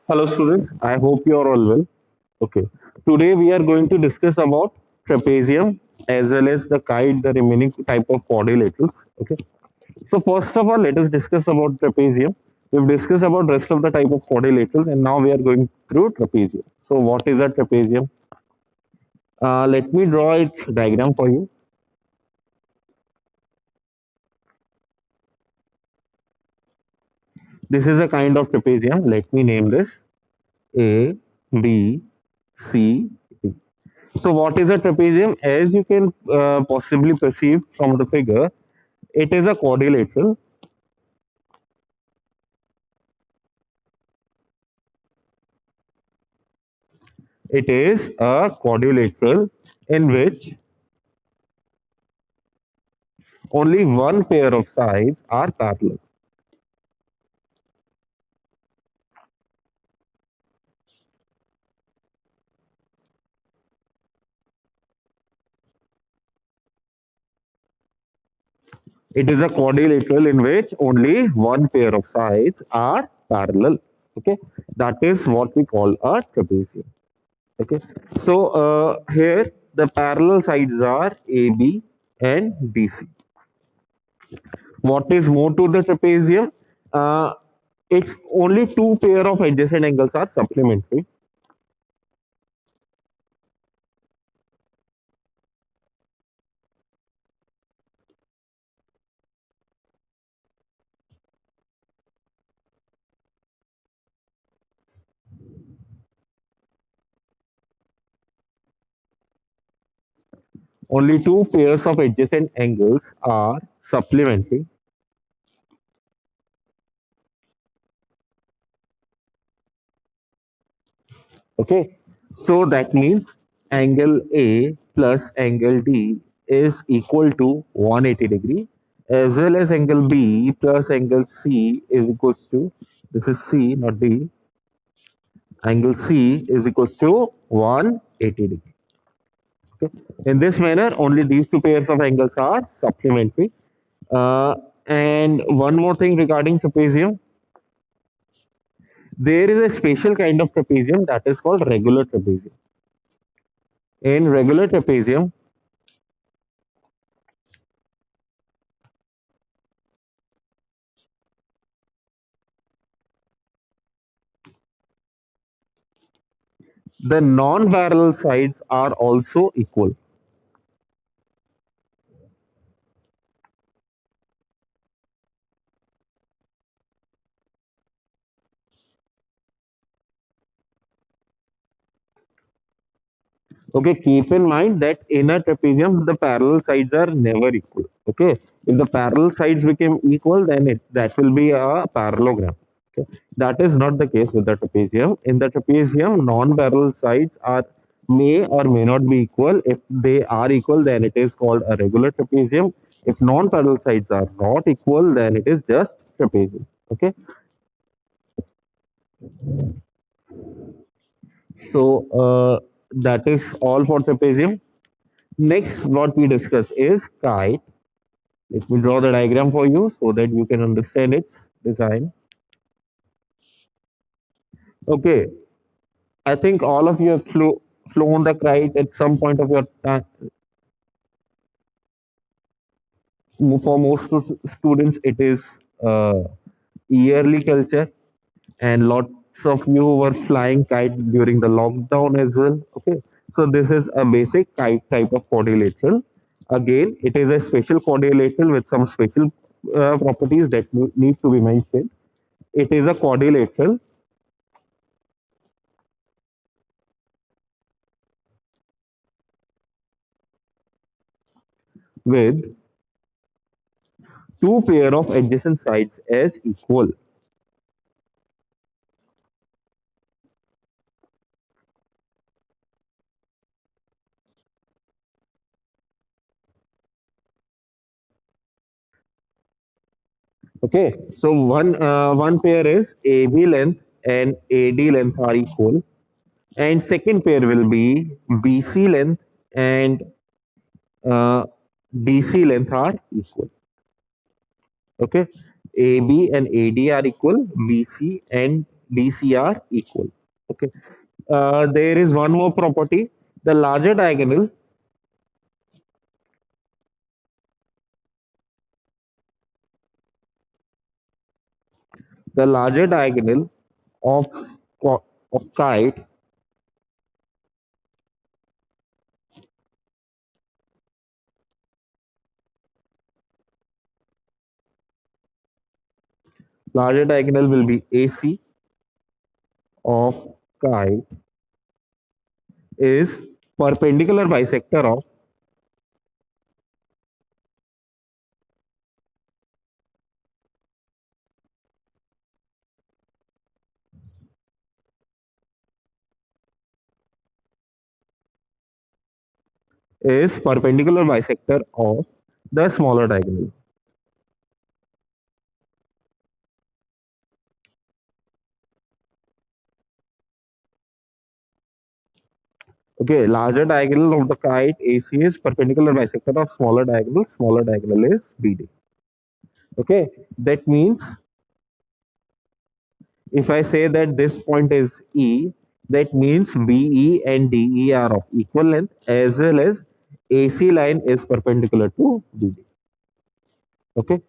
Hello students, I hope you are all well. Okay, today we are going to discuss about trapezium as well as the kite, the remaining type of quadrilaterals. Okay, so first of all, let us discuss about trapezium. We've discussed about rest of the type of quadrilaterals, and now we are going through trapezium. So what is a trapezium? Let me draw its diagram for you. This is a kind of trapezium. Let me name this A, B, C, D. So what is a trapezium? As you can possibly perceive from the figure, it is a quadrilateral. It is a quadrilateral in which only one pair of sides are parallel. It is a quadrilateral in which only one pair of sides are parallel. Okay, that is what we call a trapezium. Okay, so here the parallel sides are AB and BC. What is more to the trapezium? Uh, it's only two pair of adjacent angles are supplementary. Only two pairs of adjacent angles are supplementary. Okay, so that means angle A plus angle D is equal to 180 degree, as well as angle B plus angle C is equals to, this is C not D, angle C is equals to 180 degree. Okay. In this manner, only these two pairs of angles are supplementary. Uh, and one more thing regarding trapezium, there is a special kind of trapezium that is called regular trapezium. In regular trapezium, the non-parallel sides are also equal. Okay, keep in mind that in a trapezium, the parallel sides are never equal. Okay, if the parallel sides become equal, then that will be a parallelogram. Okay, that is not the case with the trapezium. In the trapezium, non-parallel sides are may or may not be equal. If they are equal, then it is called a regular trapezium. If non-parallel sides are not equal, then it is just trapezium. Okay, so that is all for trapezium. Next, what we discuss is kite. Let me draw the diagram for you so that you can understand its design. Okay, I think all of you have flown the kite at some point of your time. For most students, it is uh, yearly culture, and lots of you were flying kite during the lockdown as well. Okay, so this is a basic kite type of quadrilateral. Again, it is a special quadrilateral with some special properties that need to be mentioned. It is a quadrilateral with two pair of adjacent sides as equal. Okay, so one pair is AB length and AD length are equal, and second pair will be BC length and uh, DC length are equal. Okay, AB and AD are equal, BC and BC are equal. Okay. There is one more property. The larger diagonal, the larger diagonal of of kite, larger diagonal will be AC of kite is perpendicular bisector of the smaller diagonal. Okay, larger diagonal of the kite AC is perpendicular bisector of smaller diagonal. Smaller diagonal is BD. Okay, that means if I say that this point is E, that means BE and DE are of equal length as well as AC line is perpendicular to BD. Okay,